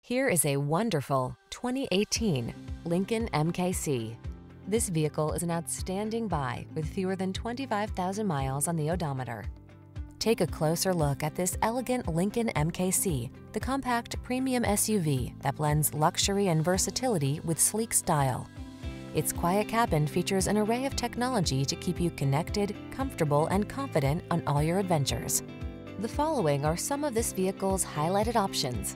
Here is a wonderful 2018 Lincoln MKC. This vehicle is an outstanding buy with fewer than 25,000 miles on the odometer. Take a closer look at this elegant Lincoln MKC, the compact premium SUV that blends luxury and versatility with sleek style. Its quiet cabin features an array of technology to keep you connected, comfortable, and confident on all your adventures. The following are some of this vehicle's highlighted options: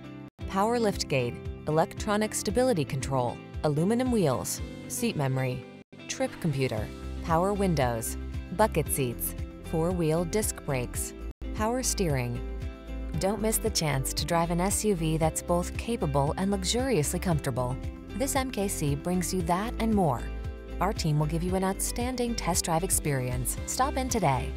power liftgate, electronic stability control, aluminum wheels, seat memory, trip computer, power windows, bucket seats, four-wheel disc brakes, power steering. Don't miss the chance to drive an SUV that's both capable and luxuriously comfortable. This MKC brings you that and more. Our team will give you an outstanding test drive experience. Stop in today.